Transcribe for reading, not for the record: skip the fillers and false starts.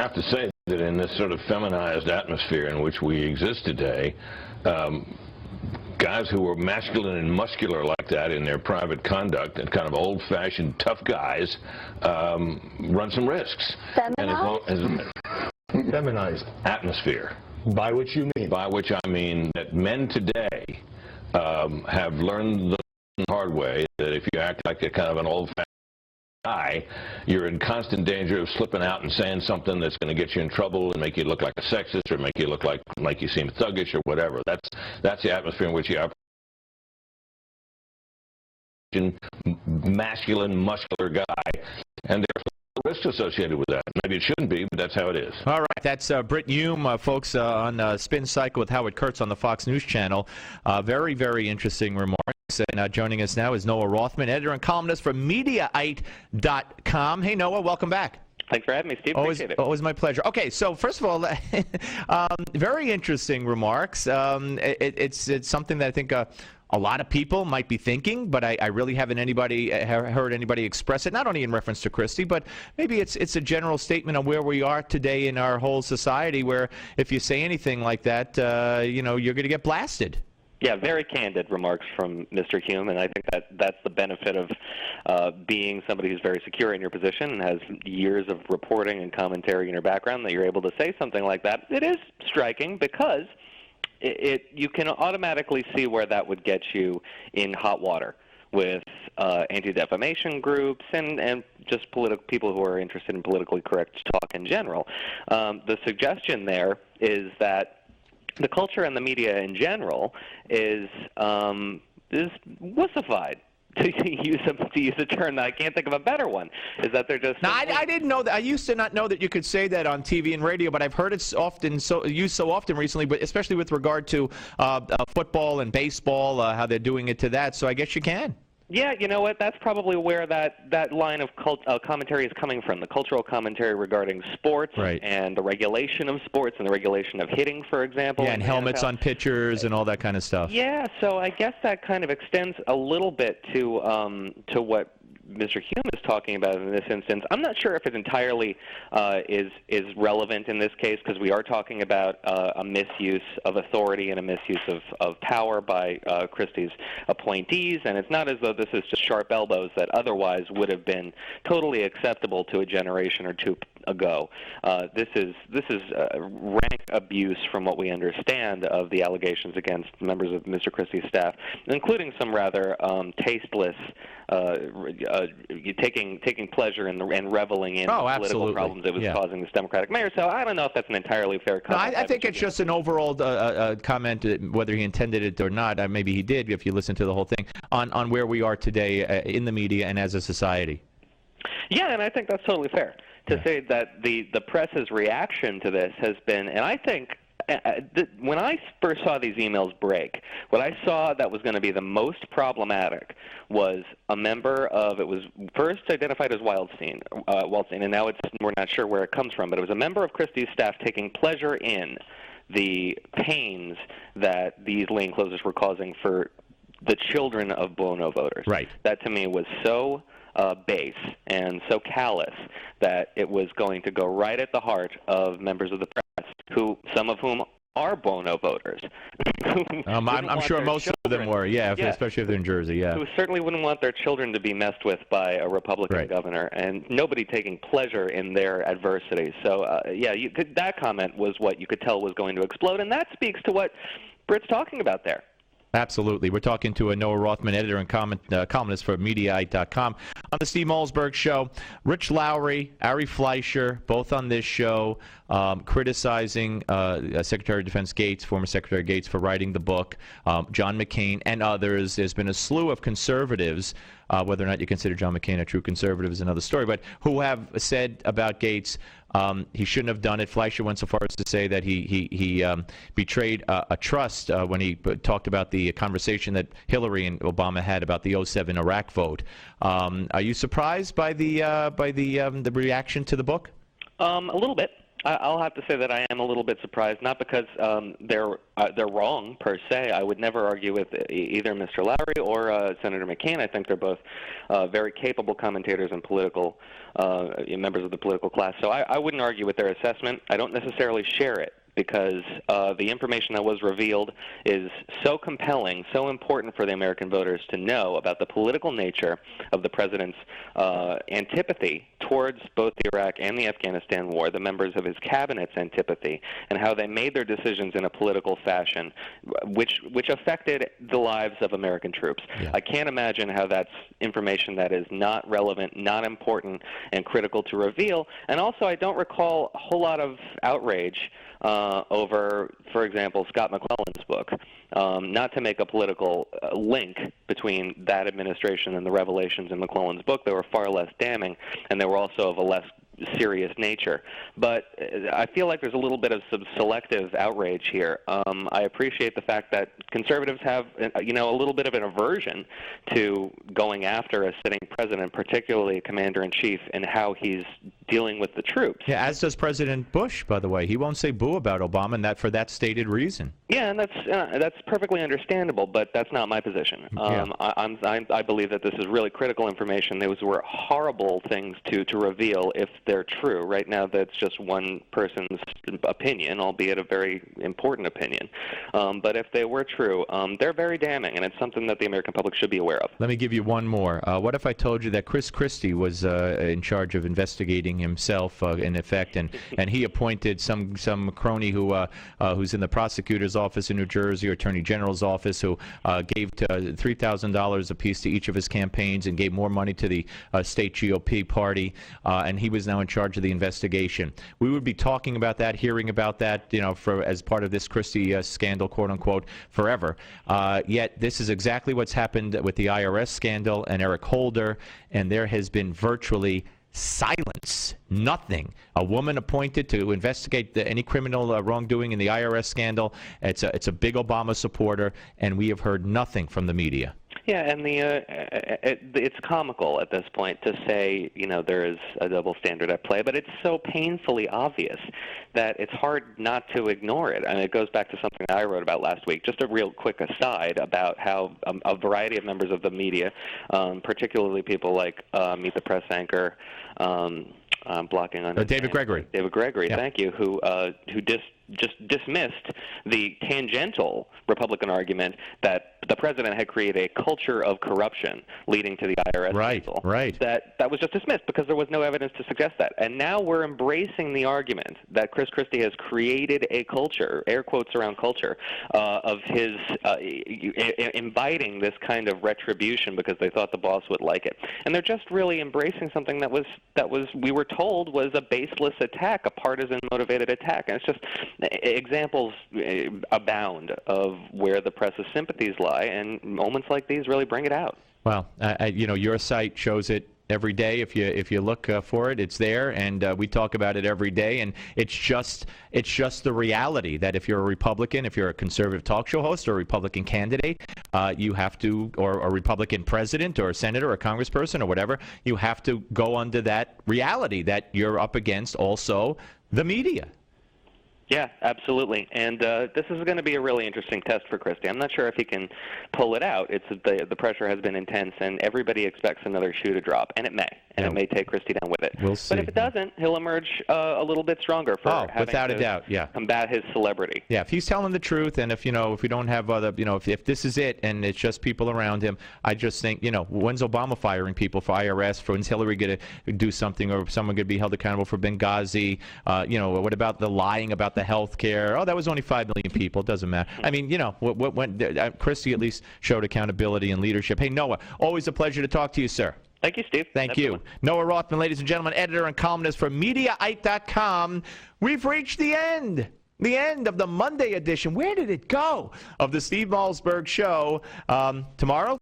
have to say that in this sort of feminized atmosphere in which we exist today, guys who are masculine and muscular like that in their private conduct and kind of old-fashioned tough guys run some risks. Feminized? Feminized atmosphere. By which you mean? By which I mean that men today have learned the hard way that if you act like a kind of an old-fashioned guy, you're in constant danger of slipping out and saying something that's going to get you in trouble and make you look like a sexist or make you look like you seem thuggish or whatever. That's the atmosphere in which you operate. Masculine, muscular guy, and there's risks associated with that. Maybe it shouldn't be, but that's how it is. All right, that's Britt Hume, folks, on Spin Cycle with Howard Kurtz on the Fox News Channel. Very, very interesting remarks. And joining us now is Noah Rothman, editor and columnist from Mediaite.com. Hey, Noah, welcome back. Thanks for having me, Steve. Appreciate it. Always my pleasure. Okay, so first of all, very interesting remarks. It's something that I think a lot of people might be thinking, but I really haven't heard anybody express it, not only in reference to Christie, but maybe it's a general statement on where we are today in our whole society, where if you say anything like that, you're going to get blasted. Yeah, very candid remarks from Mr. Hume, and I think that's the benefit of being somebody who's very secure in your position and has years of reporting and commentary in your background, that you're able to say something like that. It is striking because you can automatically see where that would get you in hot water with anti-defamation groups and just people who are interested in politically correct talk in general. The suggestion there is that the culture and the media in general is wussified. To use a term that I can't think of a better one, is that they're just. No, I didn't know that. I used to not know that you could say that on TV and radio, but I've heard it used so often recently, but especially with regard to football and baseball, how they're doing it to that. So I guess you can. Yeah, you know what? That's probably where that line of commentary is coming from, the cultural commentary regarding sports and the regulation of sports and the regulation of hitting, for example. Yeah, and helmets on pitchers and all that kind of stuff. Yeah, so I guess that kind of extends a little bit to what Mr. Hume is talking about in this instance. I'm not sure if it entirely is relevant in this case, because we are talking about a misuse of authority and a misuse of power by Christie's appointees, and it's not as though this is just sharp elbows that otherwise would have been totally acceptable to a generation or two ago. This is rank abuse from what we understand of the allegations against members of Mr. Christie's staff, including some rather tasteless taking pleasure in and reveling in the political problems it was causing this Democratic mayor. So I don't know if that's an entirely fair comment. No, I think it's just an overall comment, whether he intended it or not. Maybe he did, if you listen to the whole thing, on where we are today in the media and as a society. Yeah, and I think that's totally fair to say that the press's reaction to this has been, and I think when I first saw these emails break, what I saw that was going to be the most problematic was a member of, it was first identified as Wildstein, and now we're not sure where it comes from, but it was a member of Christie's staff taking pleasure in the pains that these lane closures were causing for the children of Bono voters. Right. That to me was so base and so callous that it was going to go right at the heart of members of the press, some of whom are Bono voters. I'm sure most of them were, especially if they're in Jersey, who certainly wouldn't want their children to be messed with by a Republican governor, and nobody taking pleasure in their adversity. So, that comment was what you could tell was going to explode, and that speaks to what Britt's talking about there. Absolutely. We're talking to a Noah Rothman, editor and columnist for Mediaite.com. On the Steve Malzberg Show, Rich Lowry, Ari Fleischer, both on this show, criticizing Secretary of Defense Gates, former Secretary Gates, for writing the book, John McCain and others. There's been a slew of conservatives, whether or not you consider John McCain a true conservative is another story, but who have said about Gates he shouldn't have done it. Fleischer went so far as to say that he betrayed a trust when he talked about the conversation that Hillary and Obama had about the 2007 Iraq vote. Are you surprised by the reaction to the book? A little bit. I'll have to say that I am a little bit surprised, not because they're wrong per se. I would never argue with either Mr. Lowry or Senator McCain. I think they're both very capable commentators and political members of the political class. So I wouldn't argue with their assessment. I don't necessarily share it, because the information that was revealed is so compelling, so important for the American voters to know about the political nature of the president's antipathy towards both the Iraq and the Afghanistan war, the members of his cabinet's antipathy, and how they made their decisions in a political fashion, which affected the lives of American troops. Yeah. I can't imagine how that's information that is not relevant, not important, and critical to reveal. And also, I don't recall a whole lot of outrage over, for example, Scott McClellan's book. Not to make a political link between that administration and the revelations in McClellan's book, they were far less damning, and they were also of a less serious nature. But I feel like there's a little bit of some selective outrage here. I appreciate the fact that conservatives have, a little bit of an aversion to going after a sitting president, particularly a commander-in-chief, and how he's dealing with the troops. Yeah, as does President Bush, by the way. He won't say boo about Obama, and that for that stated reason. Yeah, and that's perfectly understandable, but that's not my position. I believe that this is really critical information. Those were horrible things to reveal if they're true. Right now, that's just one person's opinion, albeit a very important opinion. But if they were true, they're very damning, and it's something that the American public should be aware of. Let me give you one more. What if I told you that Chris Christie was in charge of investigating himself, in effect, and he appointed some crony who's in the prosecutor's office in New Jersey, or Attorney General's office, who gave $3,000 apiece to each of his campaigns and gave more money to the state GOP party, and he was now in charge of the investigation. We would be talking about that, hearing about that, as part of this Christie scandal, quote unquote, forever. Yet this is exactly what's happened with the IRS scandal and Eric Holder, and there has been virtually silence, nothing. A woman appointed to investigate any criminal wrongdoing in the IRS scandal. It's a big Obama supporter, and we have heard nothing from the media. Yeah, and it's comical at this point to say, there is a double standard at play, but it's so painfully obvious that it's hard not to ignore it. And it goes back to something I wrote about last week. Just a real quick aside about how a variety of members of the media, particularly people like Meet the Press anchor, I'm blocking on David Gregory. David Gregory, yeah. Thank you, who just dismissed the tangential Republican argument that the president had created a culture of corruption leading to the IRS scandal. Right. That was just dismissed because there was no evidence to suggest that. And now we're embracing the argument that Chris Christie has created a culture, air quotes around culture, of his inviting this kind of retribution because they thought the boss would like it. And they're just really embracing something that was we were told was a baseless attack, a partisan motivated attack. And it's just examples abound of where the press's sympathies lie, and moments like these really bring it out. Well, your site shows it every day. If you look for it, it's there, and we talk about it every day. And it's just the reality that if you're a Republican, if you're a conservative talk show host or a Republican candidate, you have to, or a Republican president or a senator or a congressperson or whatever, you have to go under that reality that you're up against also the media. Yeah, absolutely. And this is going to be a really interesting test for Christie. I'm not sure if he can pull it out. The pressure has been intense, and everybody expects another shoe to drop, and it may. And it may take Christie down with it. We'll see. But if it doesn't, he'll emerge a little bit stronger for having without a doubt, yeah. combat his celebrity. Yeah, if he's telling the truth, and if we don't have other, if this is it, and it's just people around him, I just think, when's Obama firing people for IRS? When's Hillary going to do something, or someone going to be held accountable for Benghazi? What about the lying about the health care? Oh, that was only 5 million people. It doesn't matter. I mean, Christie at least showed accountability and leadership. Hey, Noah, always a pleasure to talk to you, sir. Thank you, Steve. Thank you. Noah Rothman, ladies and gentlemen, editor and columnist for Mediaite.com. We've reached the end of the Monday edition. Where did it go? Of the Steve Malzberg Show. Tomorrow,